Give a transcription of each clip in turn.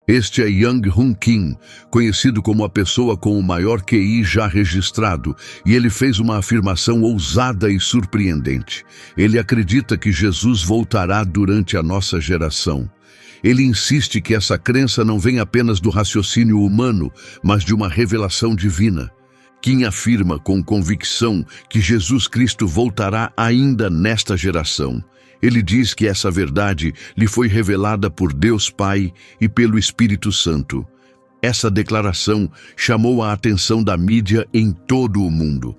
Este é Young Hoon Kim, conhecido como a pessoa com o maior QI já registrado, e ele fez uma afirmação ousada e surpreendente. Ele acredita que Jesus voltará durante a nossa geração. Ele insiste que essa crença não vem apenas do raciocínio humano, mas de uma revelação divina. Kim afirma com convicção que Jesus Cristo voltará ainda nesta geração. Ele diz que essa verdade lhe foi revelada por Deus Pai e pelo Espírito Santo. Essa declaração chamou a atenção da mídia em todo o mundo.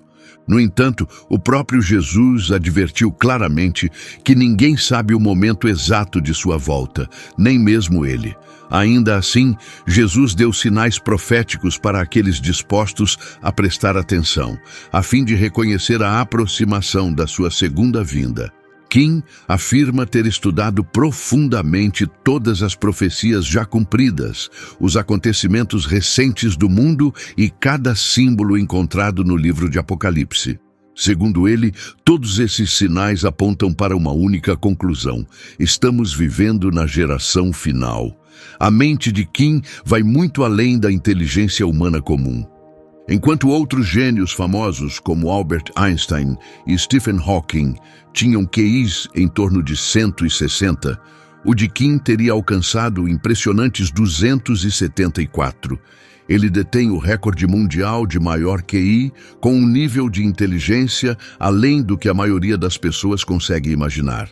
No entanto, o próprio Jesus advertiu claramente que ninguém sabe o momento exato de sua volta, nem mesmo ele. Ainda assim, Jesus deu sinais proféticos para aqueles dispostos a prestar atenção, a fim de reconhecer a aproximação da sua segunda vinda. Kim afirma ter estudado profundamente todas as profecias já cumpridas, os acontecimentos recentes do mundo e cada símbolo encontrado no livro de Apocalipse. Segundo ele, todos esses sinais apontam para uma única conclusão: estamos vivendo na geração final. A mente de Kim vai muito além da inteligência humana comum. Enquanto outros gênios famosos, como Albert Einstein e Stephen Hawking, tinham QIs em torno de 160, o de Kim teria alcançado impressionantes 274. Ele detém o recorde mundial de maior QI, com um nível de inteligência além do que a maioria das pessoas consegue imaginar.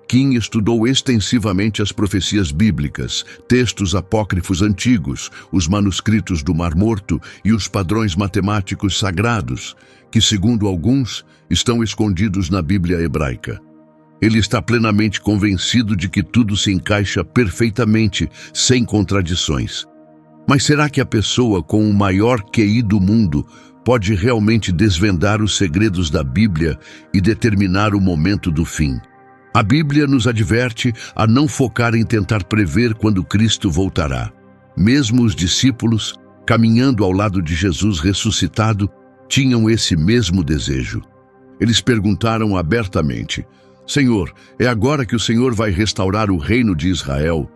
Kim estudou extensivamente as profecias bíblicas, textos apócrifos antigos, os manuscritos do Mar Morto e os padrões matemáticos sagrados, que, segundo alguns, estão escondidos na Bíblia hebraica. Ele está plenamente convencido de que tudo se encaixa perfeitamente, sem contradições. Mas será que a pessoa com o maior QI do mundo pode realmente desvendar os segredos da Bíblia e determinar o momento do fim? A Bíblia nos adverte a não focar em tentar prever quando Cristo voltará. Mesmo os discípulos, caminhando ao lado de Jesus ressuscitado, tinham esse mesmo desejo. Eles perguntaram abertamente: Senhor, é agora que o Senhor vai restaurar o reino de Israel?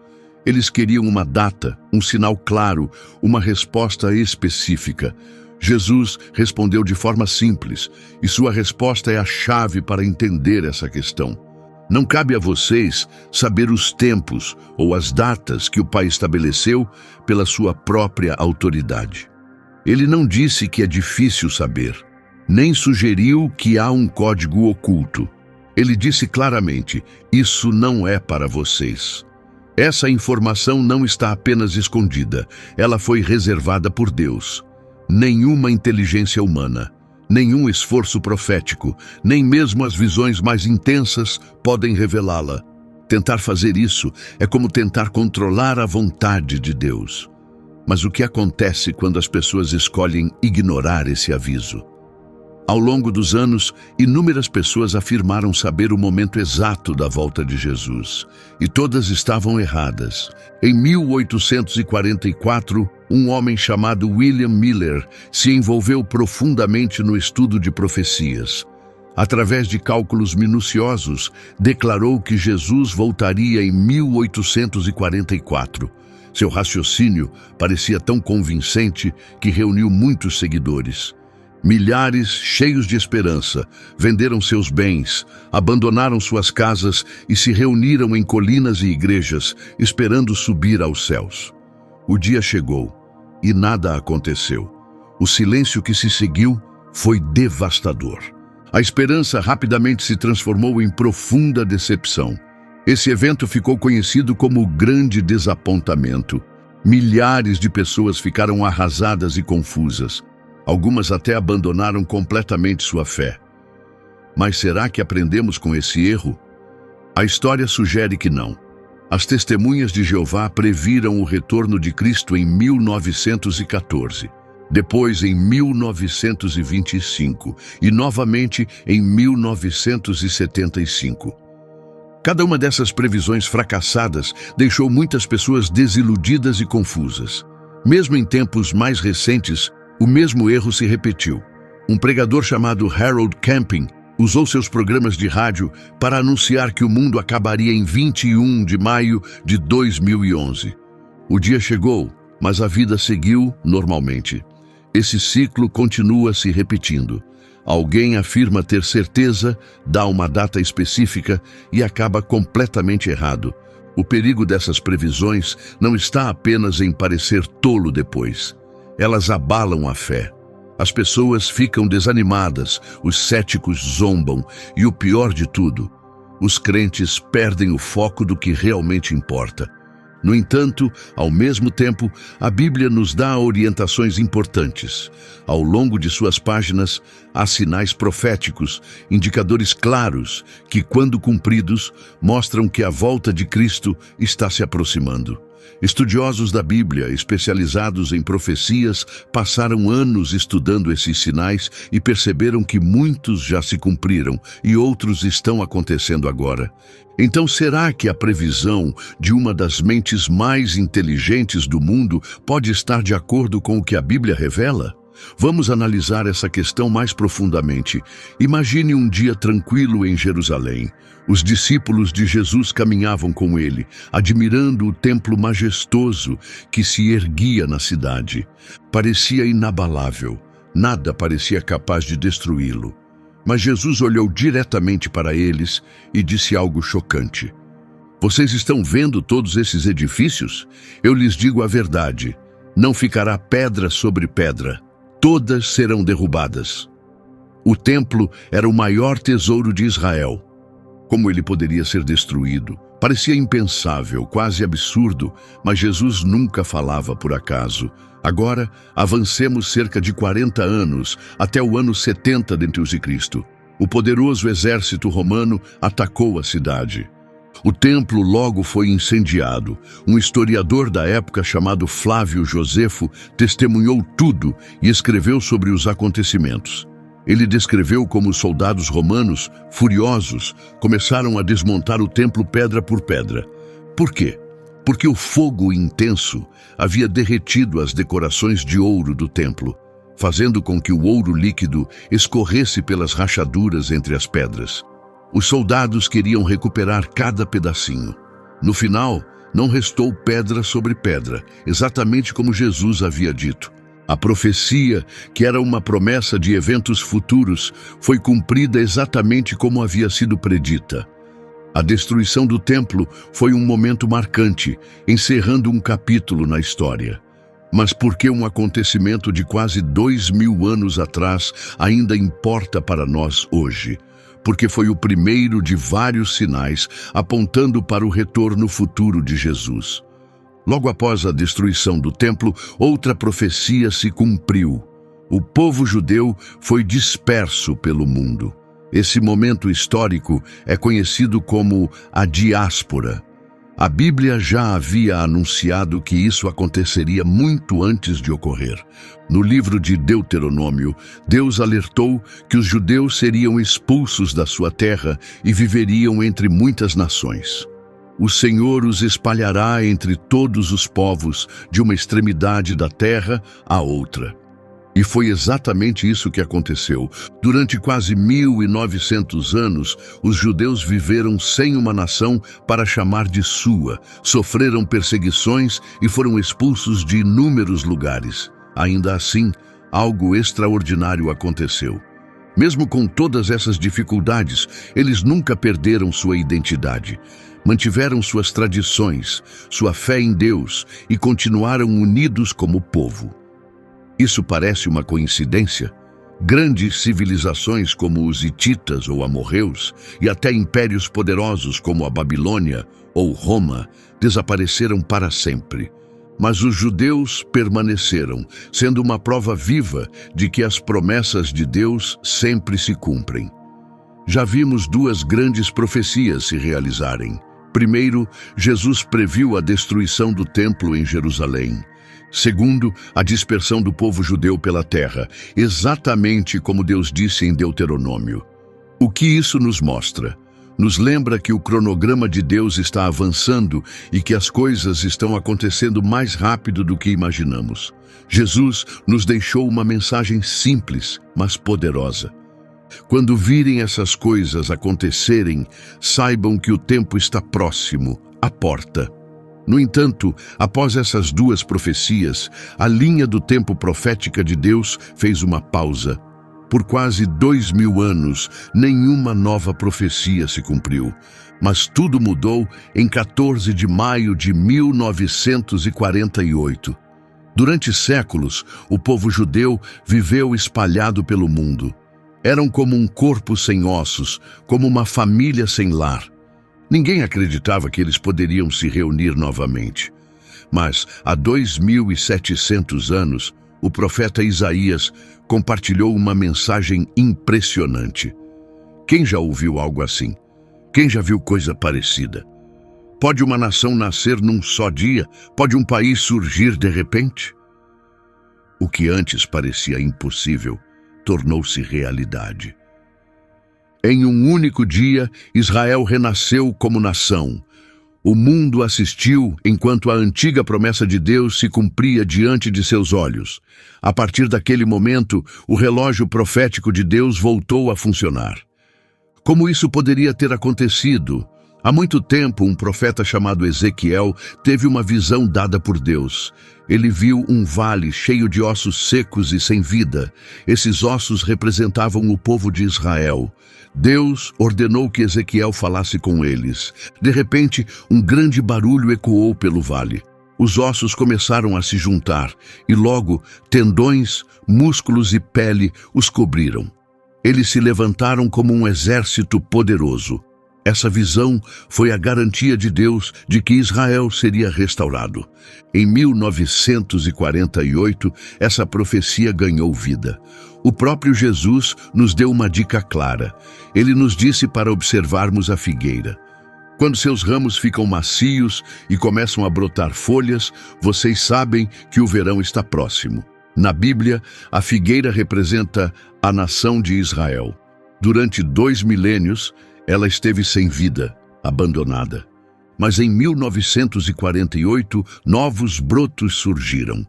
Eles queriam uma data, um sinal claro, uma resposta específica. Jesus respondeu de forma simples, e sua resposta é a chave para entender essa questão. Não cabe a vocês saber os tempos ou as datas que o Pai estabeleceu pela sua própria autoridade. Ele não disse que é difícil saber, nem sugeriu que há um código oculto. Ele disse claramente: isso não é para vocês. Essa informação não está apenas escondida, ela foi reservada por Deus. Nenhuma inteligência humana, nenhum esforço profético, nem mesmo as visões mais intensas podem revelá-la. Tentar fazer isso é como tentar controlar a vontade de Deus. Mas o que acontece quando as pessoas escolhem ignorar esse aviso? Ao longo dos anos, inúmeras pessoas afirmaram saber o momento exato da volta de Jesus, e todas estavam erradas. Em 1844, um homem chamado William Miller se envolveu profundamente no estudo de profecias. Através de cálculos minuciosos, declarou que Jesus voltaria em 1844. Seu raciocínio parecia tão convincente que reuniu muitos seguidores. Milhares, cheios de esperança, venderam seus bens, abandonaram suas casas e se reuniram em colinas e igrejas, esperando subir aos céus. O dia chegou e nada aconteceu. O silêncio que se seguiu foi devastador. A esperança rapidamente se transformou em profunda decepção. Esse evento ficou conhecido como o Grande Desapontamento. Milhares de pessoas ficaram arrasadas e confusas. Algumas até abandonaram completamente sua fé. Mas será que aprendemos com esse erro? A história sugere que não. As testemunhas de Jeová previram o retorno de Cristo em 1914, depois em 1925 e novamente em 1975. Cada uma dessas previsões fracassadas deixou muitas pessoas desiludidas e confusas. Mesmo em tempos mais recentes, o mesmo erro se repetiu. Um pregador chamado Harold Camping usou seus programas de rádio para anunciar que o mundo acabaria em 21 de maio de 2011. O dia chegou, mas a vida seguiu normalmente. Esse ciclo continua se repetindo. Alguém afirma ter certeza, dá uma data específica e acaba completamente errado. O perigo dessas previsões não está apenas em parecer tolo depois. Elas abalam a fé. As pessoas ficam desanimadas, os céticos zombam e, o pior de tudo, os crentes perdem o foco do que realmente importa. No entanto, ao mesmo tempo, a Bíblia nos dá orientações importantes. Ao longo de suas páginas, há sinais proféticos, indicadores claros, que, quando cumpridos, mostram que a volta de Cristo está se aproximando. Estudiosos da Bíblia, especializados em profecias, passaram anos estudando esses sinais e perceberam que muitos já se cumpriram e outros estão acontecendo agora. Então, será que a previsão de uma das mentes mais inteligentes do mundo pode estar de acordo com o que a Bíblia revela? Vamos analisar essa questão mais profundamente. Imagine um dia tranquilo em Jerusalém. Os discípulos de Jesus caminhavam com ele, admirando o templo majestoso que se erguia na cidade. Parecia inabalável. Nada parecia capaz de destruí-lo. Mas Jesus olhou diretamente para eles e disse algo chocante. Vocês estão vendo todos esses edifícios? Eu lhes digo a verdade. Não ficará pedra sobre pedra. Todas serão derrubadas. O templo era o maior tesouro de Israel. Como ele poderia ser destruído? Parecia impensável, quase absurdo, mas Jesus nunca falava por acaso. Agora, avancemos cerca de 40 anos, até o ano 70 d.C. O poderoso exército romano atacou a cidade. O templo logo foi incendiado. Um historiador da época chamado Flávio Josefo testemunhou tudo e escreveu sobre os acontecimentos. Ele descreveu como os soldados romanos, furiosos, começaram a desmontar o templo pedra por pedra. Por quê? Porque o fogo intenso havia derretido as decorações de ouro do templo, fazendo com que o ouro líquido escorresse pelas rachaduras entre as pedras. Os soldados queriam recuperar cada pedacinho. No final, não restou pedra sobre pedra, exatamente como Jesus havia dito. A profecia, que era uma promessa de eventos futuros, foi cumprida exatamente como havia sido predita. A destruição do templo foi um momento marcante, encerrando um capítulo na história. Mas por que um acontecimento de quase 2000 anos atrás ainda importa para nós hoje? Porque foi o primeiro de vários sinais apontando para o retorno futuro de Jesus. Logo após a destruição do templo, outra profecia se cumpriu. O povo judeu foi disperso pelo mundo. Esse momento histórico é conhecido como a diáspora. A Bíblia já havia anunciado que isso aconteceria muito antes de ocorrer. No livro de Deuteronômio, Deus alertou que os judeus seriam expulsos da sua terra e viveriam entre muitas nações. O Senhor os espalhará entre todos os povos, de uma extremidade da terra à outra. E foi exatamente isso que aconteceu. Durante quase 1900 anos, os judeus viveram sem uma nação para chamar de sua, sofreram perseguições e foram expulsos de inúmeros lugares. Ainda assim, algo extraordinário aconteceu. Mesmo com todas essas dificuldades, eles nunca perderam sua identidade. Mantiveram suas tradições, sua fé em Deus e continuaram unidos como povo. Isso parece uma coincidência? Grandes civilizações como os hititas ou amorreus e até impérios poderosos como a Babilônia ou Roma desapareceram para sempre. Mas os judeus permaneceram, sendo uma prova viva de que as promessas de Deus sempre se cumprem. Já vimos duas grandes profecias se realizarem. Primeiro, Jesus previu a destruição do templo em Jerusalém. Segundo, a dispersão do povo judeu pela terra, exatamente como Deus disse em Deuteronômio. O que isso nos mostra? Nos lembra que o cronograma de Deus está avançando e que as coisas estão acontecendo mais rápido do que imaginamos. Jesus nos deixou uma mensagem simples, mas poderosa. Quando virem essas coisas acontecerem, saibam que o tempo está próximo, à porta. No entanto, após essas duas profecias, a linha do tempo profética de Deus fez uma pausa. Por quase 2000 anos, nenhuma nova profecia se cumpriu. Mas tudo mudou em 14 de maio de 1948. Durante séculos, o povo judeu viveu espalhado pelo mundo. Eram como um corpo sem ossos, como uma família sem lar. Ninguém acreditava que eles poderiam se reunir novamente. Mas, há 2700 anos, o profeta Isaías compartilhou uma mensagem impressionante. Quem já ouviu algo assim? Quem já viu coisa parecida? Pode uma nação nascer num só dia? Pode um país surgir de repente? O que antes parecia impossível tornou-se realidade. Em um único dia, Israel renasceu como nação. O mundo assistiu enquanto a antiga promessa de Deus se cumpria diante de seus olhos. A partir daquele momento, o relógio profético de Deus voltou a funcionar. Como isso poderia ter acontecido? Há muito tempo, um profeta chamado Ezequiel teve uma visão dada por Deus. Ele viu um vale cheio de ossos secos e sem vida. Esses ossos representavam o povo de Israel. Deus ordenou que Ezequiel falasse com eles. De repente, um grande barulho ecoou pelo vale. Os ossos começaram a se juntar e logo tendões, músculos e pele os cobriram. Eles se levantaram como um exército poderoso. Essa visão foi a garantia de Deus de que Israel seria restaurado. Em 1948, essa profecia ganhou vida. O próprio Jesus nos deu uma dica clara. Ele nos disse para observarmos a figueira. Quando seus ramos ficam macios e começam a brotar folhas, vocês sabem que o verão está próximo. Na Bíblia, a figueira representa a nação de Israel. Durante 2 milênios, ela esteve sem vida, abandonada. Mas em 1948, novos brotos surgiram.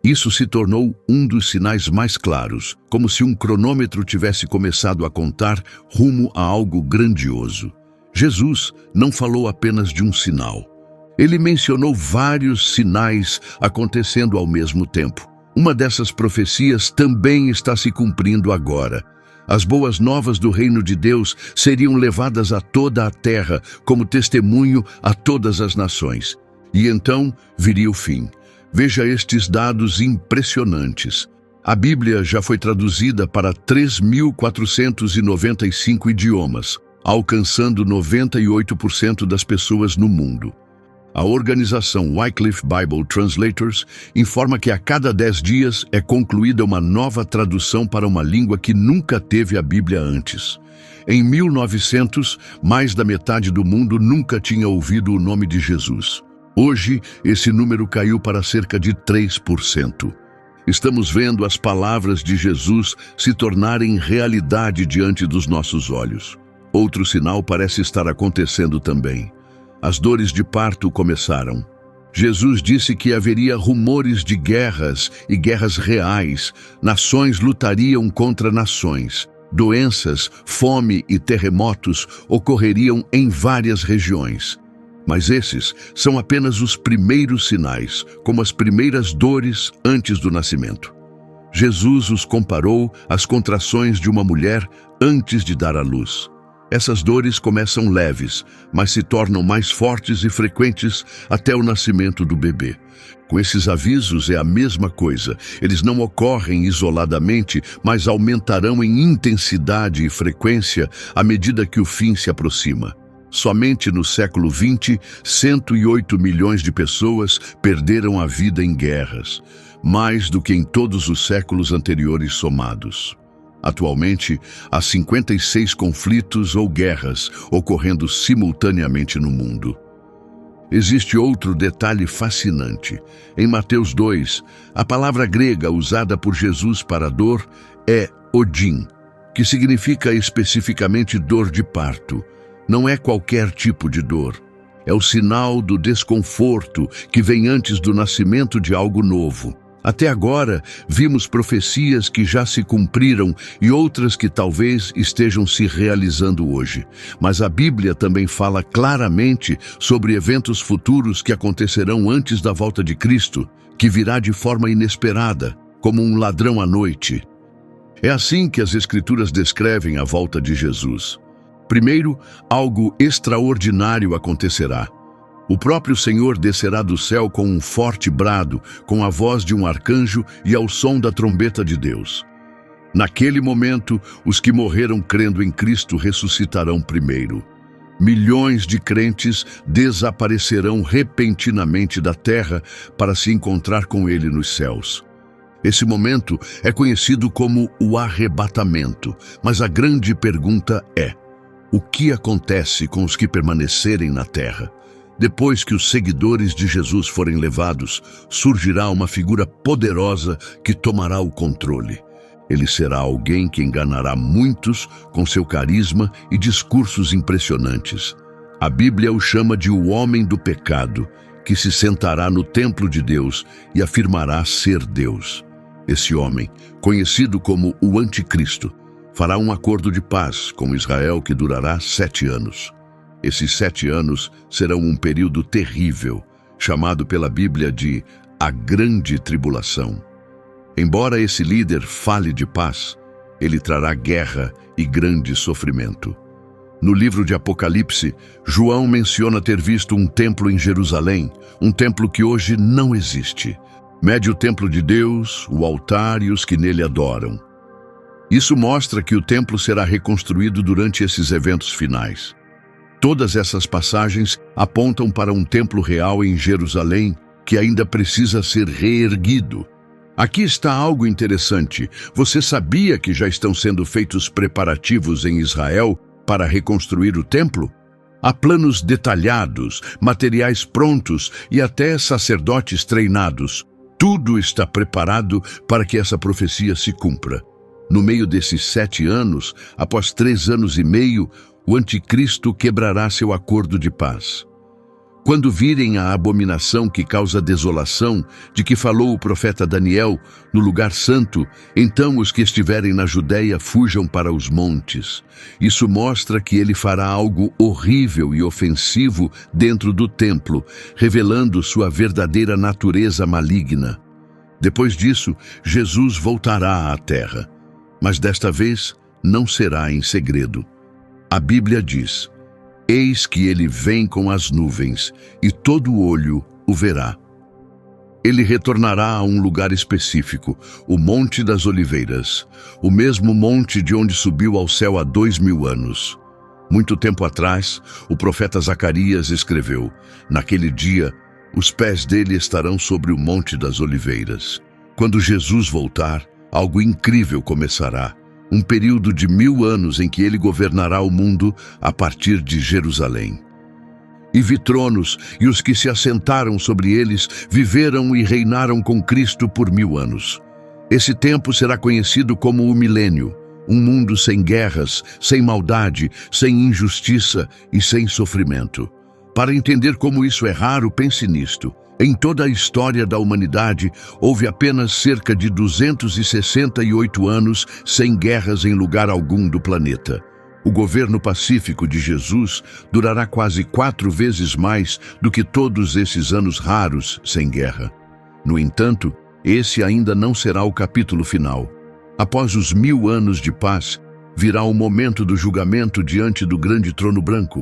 Isso se tornou um dos sinais mais claros, como se um cronômetro tivesse começado a contar rumo a algo grandioso. Jesus não falou apenas de um sinal. Ele mencionou vários sinais acontecendo ao mesmo tempo. Uma dessas profecias também está se cumprindo agora. As boas novas do reino de Deus seriam levadas a toda a terra como testemunho a todas as nações. E então viria o fim. Veja estes dados impressionantes. A Bíblia já foi traduzida para 3.495 idiomas, alcançando 98% das pessoas no mundo. A organização Wycliffe Bible Translators informa que a cada 10 dias é concluída uma nova tradução para uma língua que nunca teve a Bíblia antes. Em 1900, mais da metade do mundo nunca tinha ouvido o nome de Jesus. Hoje, esse número caiu para cerca de 3%. Estamos vendo as palavras de Jesus se tornarem realidade diante dos nossos olhos. Outro sinal parece estar acontecendo também. As dores de parto começaram. Jesus disse que haveria rumores de guerras e guerras reais. Nações lutariam contra nações. Doenças, fome e terremotos ocorreriam em várias regiões. Mas esses são apenas os primeiros sinais, como as primeiras dores antes do nascimento. Jesus os comparou às contrações de uma mulher antes de dar à luz. Essas dores começam leves, mas se tornam mais fortes e frequentes até o nascimento do bebê. Com esses avisos é a mesma coisa. Eles não ocorrem isoladamente, mas aumentarão em intensidade e frequência à medida que o fim se aproxima. Somente no século XX, 108 milhões de pessoas perderam a vida em guerras, mais do que em todos os séculos anteriores somados. Atualmente, há 56 conflitos ou guerras ocorrendo simultaneamente no mundo. Existe outro detalhe fascinante. Em Mateus 2, a palavra grega usada por Jesus para dor é Odin, que significa especificamente dor de parto. Não é qualquer tipo de dor. É o sinal do desconforto que vem antes do nascimento de algo novo. Até agora, vimos profecias que já se cumpriram e outras que talvez estejam se realizando hoje. Mas a Bíblia também fala claramente sobre eventos futuros que acontecerão antes da volta de Cristo, que virá de forma inesperada, como um ladrão à noite. É assim que as Escrituras descrevem a volta de Jesus. Primeiro, algo extraordinário acontecerá. O próprio Senhor descerá do céu com um forte brado, com a voz de um arcanjo e ao som da trombeta de Deus. Naquele momento, os que morreram crendo em Cristo ressuscitarão primeiro. Milhões de crentes desaparecerão repentinamente da terra para se encontrar com Ele nos céus. Esse momento é conhecido como o arrebatamento, mas a grande pergunta é: o que acontece com os que permanecerem na terra? Depois que os seguidores de Jesus forem levados, surgirá uma figura poderosa que tomará o controle. Ele será alguém que enganará muitos com seu carisma e discursos impressionantes. A Bíblia o chama de o homem do pecado, que se sentará no templo de Deus e afirmará ser Deus. Esse homem, conhecido como o Anticristo, fará um acordo de paz com Israel que durará 7 anos. Esses 7 anos serão um período terrível, chamado pela Bíblia de a Grande Tribulação. Embora esse líder fale de paz, ele trará guerra e grande sofrimento. No livro de Apocalipse, João menciona ter visto um templo em Jerusalém, um templo que hoje não existe. Mede o templo de Deus, o altar e os que nele adoram. Isso mostra que o templo será reconstruído durante esses eventos finais. Todas essas passagens apontam para um templo real em Jerusalém que ainda precisa ser reerguido. Aqui está algo interessante. Você sabia que já estão sendo feitos preparativos em Israel para reconstruir o templo? Há planos detalhados, materiais prontos e até sacerdotes treinados. Tudo está preparado para que essa profecia se cumpra. No meio desses 7 anos, após 3 anos e meio, o Anticristo quebrará seu acordo de paz. Quando virem a abominação que causa desolação, de que falou o profeta Daniel, no lugar santo, então os que estiverem na Judéia fujam para os montes. Isso mostra que ele fará algo horrível e ofensivo dentro do templo, revelando sua verdadeira natureza maligna. Depois disso, Jesus voltará à terra, mas desta vez não será em segredo. A Bíblia diz: eis que ele vem com as nuvens, e todo olho o verá. Ele retornará a um lugar específico, o Monte das Oliveiras, o mesmo monte de onde subiu ao céu há 2000 anos. Muito tempo atrás, o profeta Zacarias escreveu: naquele dia, os pés dele estarão sobre o Monte das Oliveiras. Quando Jesus voltar, algo incrível começará. Um período de 1000 anos em que ele governará o mundo a partir de Jerusalém. E vi tronos, e os que se assentaram sobre eles viveram e reinaram com Cristo por 1000 anos. Esse tempo será conhecido como o milênio, um mundo sem guerras, sem maldade, sem injustiça e sem sofrimento. Para entender como isso é raro, pense nisto. Em toda a história da humanidade, houve apenas cerca de 268 anos sem guerras em lugar algum do planeta. O governo pacífico de Jesus durará quase 4 vezes mais do que todos esses anos raros sem guerra. No entanto, esse ainda não será o capítulo final. Após os 1000 anos de paz, virá o momento do julgamento diante do grande trono branco.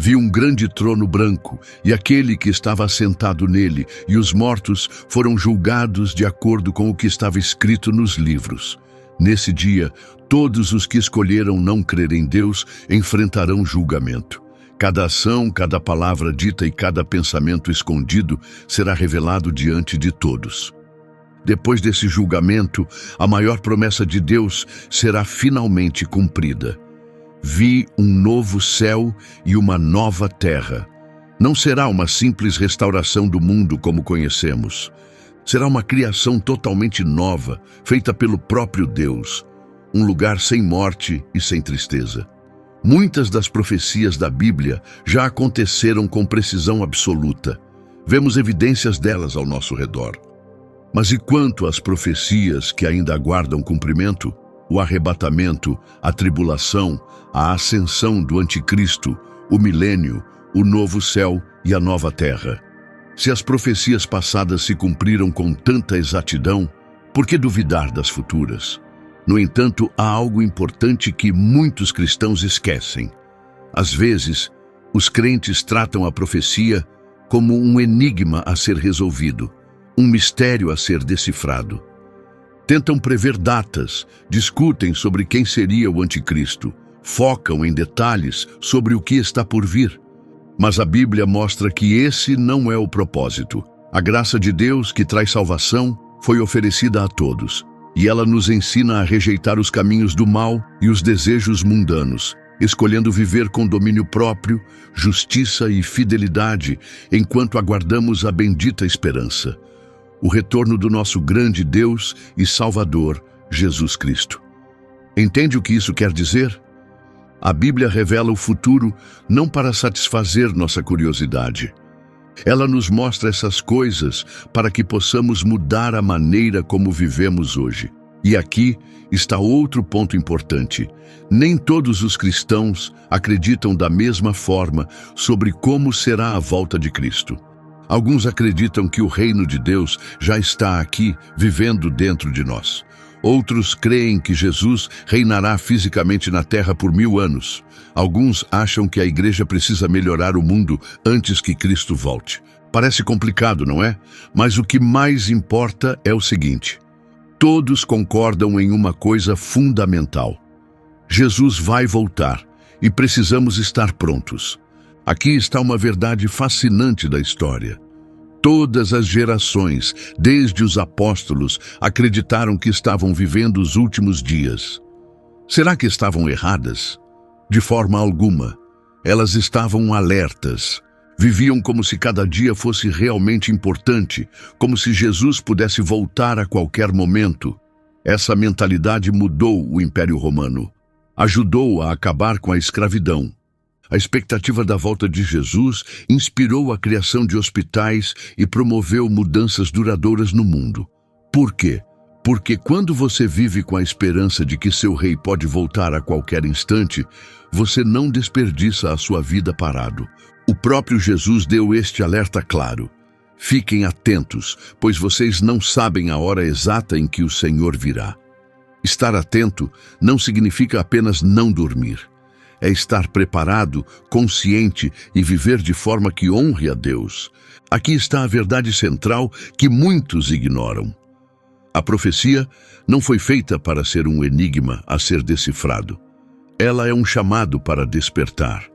Vi um grande trono branco, e aquele que estava assentado nele, e os mortos foram julgados de acordo com o que estava escrito nos livros. Nesse dia, todos os que escolheram não crer em Deus enfrentarão julgamento. Cada ação, cada palavra dita e cada pensamento escondido será revelado diante de todos. Depois desse julgamento, a maior promessa de Deus será finalmente cumprida. Vi um novo céu e uma nova terra. Não será uma simples restauração do mundo como conhecemos. Será uma criação totalmente nova, feita pelo próprio Deus. Um lugar sem morte e sem tristeza. Muitas das profecias da Bíblia já aconteceram com precisão absoluta. Vemos evidências delas ao nosso redor. Mas e quanto às profecias que ainda aguardam cumprimento? O arrebatamento, a tribulação, a ascensão do anticristo, o milênio, o novo céu e a nova terra. Se as profecias passadas se cumpriram com tanta exatidão, por que duvidar das futuras? No entanto, há algo importante que muitos cristãos esquecem. Às vezes, os crentes tratam a profecia como um enigma a ser resolvido, um mistério a ser decifrado. Tentam prever datas, discutem sobre quem seria o anticristo, focam em detalhes sobre o que está por vir. Mas a Bíblia mostra que esse não é o propósito. A graça de Deus, que traz salvação, foi oferecida a todos, e ela nos ensina a rejeitar os caminhos do mal e os desejos mundanos, escolhendo viver com domínio próprio, justiça e fidelidade, enquanto aguardamos a bendita esperança, o retorno do nosso grande Deus e Salvador, Jesus Cristo. Entende o que isso quer dizer? A Bíblia revela o futuro não para satisfazer nossa curiosidade. Ela nos mostra essas coisas para que possamos mudar a maneira como vivemos hoje. E aqui está outro ponto importante. Nem todos os cristãos acreditam da mesma forma sobre como será a volta de Cristo. Alguns acreditam que o reino de Deus já está aqui, vivendo dentro de nós. Outros creem que Jesus reinará fisicamente na terra por 1000 anos. Alguns acham que a igreja precisa melhorar o mundo antes que Cristo volte. Parece complicado, não é? Mas o que mais importa é o seguinte: todos concordam em uma coisa fundamental. Jesus vai voltar e precisamos estar prontos. Aqui está uma verdade fascinante da história. Todas as gerações, desde os apóstolos, acreditaram que estavam vivendo os últimos dias. Será que estavam erradas? De forma alguma. Elas estavam alertas. Viviam como se cada dia fosse realmente importante, como se Jesus pudesse voltar a qualquer momento. Essa mentalidade mudou o Império Romano. Ajudou a acabar com a escravidão. A expectativa da volta de Jesus inspirou a criação de hospitais e promoveu mudanças duradouras no mundo. Por quê? Porque quando você vive com a esperança de que seu rei pode voltar a qualquer instante, você não desperdiça a sua vida parado. O próprio Jesus deu este alerta claro: fiquem atentos, pois vocês não sabem a hora exata em que o Senhor virá. Estar atento não significa apenas não dormir. É estar preparado, consciente e viver de forma que honre a Deus. Aqui está a verdade central que muitos ignoram. A profecia não foi feita para ser um enigma a ser decifrado. Ela é um chamado para despertar.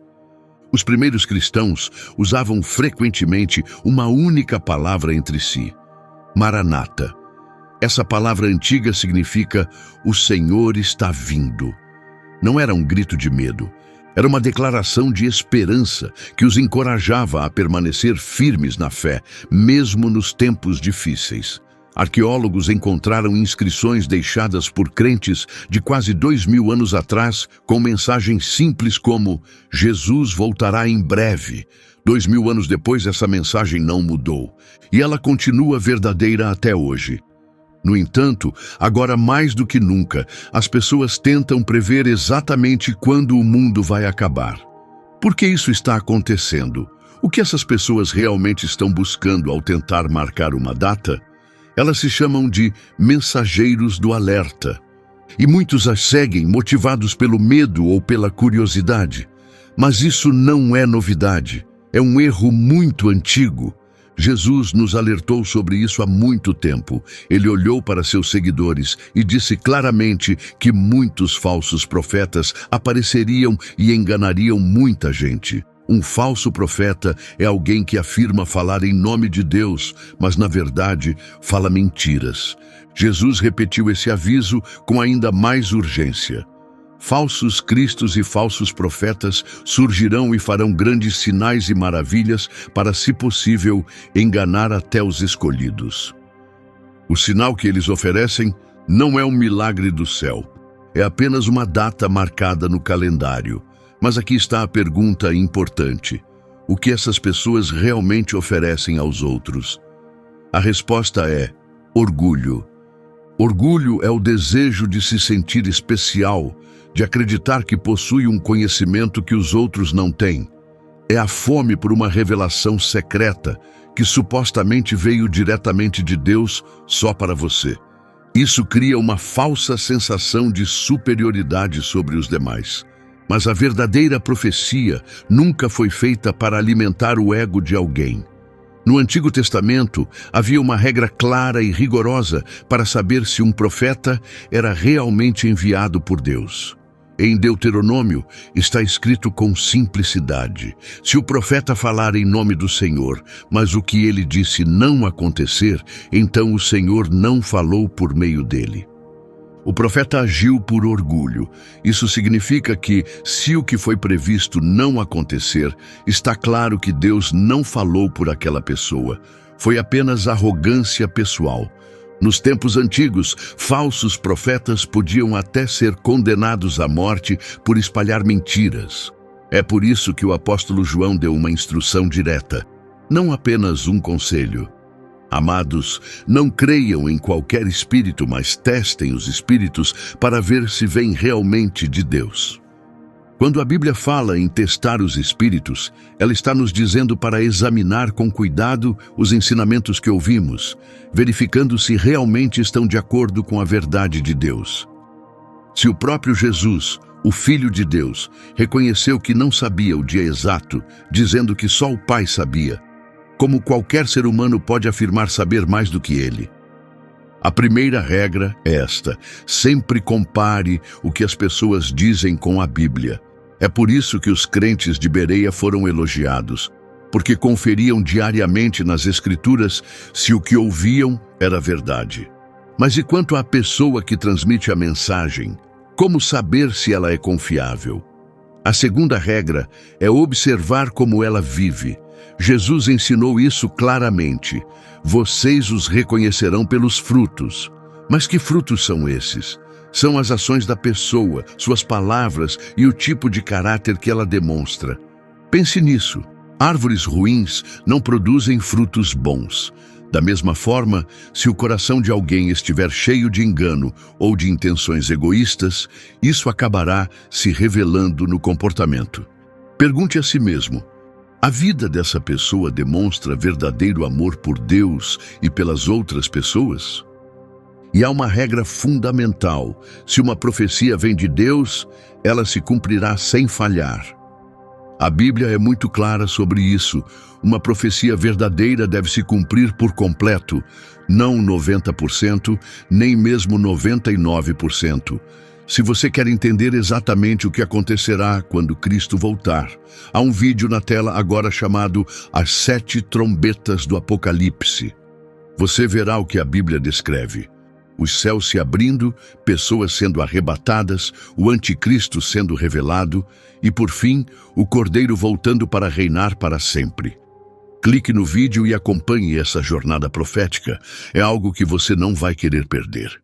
Os primeiros cristãos usavam frequentemente uma única palavra entre si: Maranata. Essa palavra antiga significa "o Senhor está vindo". Não era um grito de medo, era uma declaração de esperança que os encorajava a permanecer firmes na fé, mesmo nos tempos difíceis. Arqueólogos encontraram inscrições deixadas por crentes de quase 2000 anos atrás, com mensagens simples como "Jesus voltará em breve". 2000 anos depois, essa mensagem não mudou, e ela continua verdadeira até hoje. No entanto, agora mais do que nunca, as pessoas tentam prever exatamente quando o mundo vai acabar. Por que isso está acontecendo? O que essas pessoas realmente estão buscando ao tentar marcar uma data? Elas se chamam de mensageiros do alerta. E muitos as seguem motivados pelo medo ou pela curiosidade. Mas isso não é novidade. É um erro muito antigo. Jesus nos alertou sobre isso há muito tempo. Ele olhou para seus seguidores e disse claramente que muitos falsos profetas apareceriam e enganariam muita gente. Um falso profeta é alguém que afirma falar em nome de Deus, mas na verdade fala mentiras. Jesus repetiu esse aviso com ainda mais urgência. Falsos cristos e falsos profetas surgirão e farão grandes sinais e maravilhas para, se possível, enganar até os escolhidos. O sinal que eles oferecem não é um milagre do céu. É apenas uma data marcada no calendário. Mas aqui está a pergunta importante: o que essas pessoas realmente oferecem aos outros? A resposta é: Orgulho. Orgulho é o desejo de se sentir especial, de acreditar que possui um conhecimento que os outros não têm. É a fome por uma revelação secreta que supostamente veio diretamente de Deus só para você. Isso cria uma falsa sensação de superioridade sobre os demais. Mas a verdadeira profecia nunca foi feita para alimentar o ego de alguém. No Antigo Testamento, havia uma regra clara e rigorosa para saber se um profeta era realmente enviado por Deus. Em Deuteronômio, está escrito com simplicidade: se o profeta falar em nome do Senhor, mas o que ele disse não acontecer, então o Senhor não falou por meio dele. O profeta agiu por orgulho. Isso significa que, se o que foi previsto não acontecer, está claro que Deus não falou por aquela pessoa. Foi apenas arrogância pessoal. Nos tempos antigos, falsos profetas podiam até ser condenados à morte por espalhar mentiras. É por isso que o apóstolo João deu uma instrução direta, não apenas um conselho. Amados, não creiam em qualquer espírito, mas testem os espíritos para ver se vêm realmente de Deus. Quando a Bíblia fala em testar os espíritos, ela está nos dizendo para examinar com cuidado os ensinamentos que ouvimos, verificando se realmente estão de acordo com a verdade de Deus. Se o próprio Jesus, o Filho de Deus, reconheceu que não sabia o dia exato, dizendo que só o Pai sabia, como qualquer ser humano pode afirmar saber mais do que ele? A primeira regra é esta: sempre compare o que as pessoas dizem com a Bíblia. É por isso que os crentes de Bereia foram elogiados, porque conferiam diariamente nas Escrituras se o que ouviam era verdade. Mas e quanto à pessoa que transmite a mensagem? Como saber se ela é confiável? A segunda regra é observar como ela vive. Jesus ensinou isso claramente. Vocês os reconhecerão pelos frutos. Mas que frutos são esses? São as ações da pessoa, suas palavras e o tipo de caráter que ela demonstra. Pense nisso. Árvores ruins não produzem frutos bons. Da mesma forma, se o coração de alguém estiver cheio de engano ou de intenções egoístas, isso acabará se revelando no comportamento. Pergunte a si mesmo: a vida dessa pessoa demonstra verdadeiro amor por Deus e pelas outras pessoas? E há uma regra fundamental: se uma profecia vem de Deus, ela se cumprirá sem falhar. A Bíblia é muito clara sobre isso. Uma profecia verdadeira deve se cumprir por completo, não 90%, nem mesmo 99%. Se você quer entender exatamente o que acontecerá quando Cristo voltar, há um vídeo na tela agora chamado As 7 Trombetas do Apocalipse. Você verá o que a Bíblia descreve: os céus se abrindo, pessoas sendo arrebatadas, o anticristo sendo revelado e, por fim, o Cordeiro voltando para reinar para sempre. Clique no vídeo e acompanhe essa jornada profética. É algo que você não vai querer perder.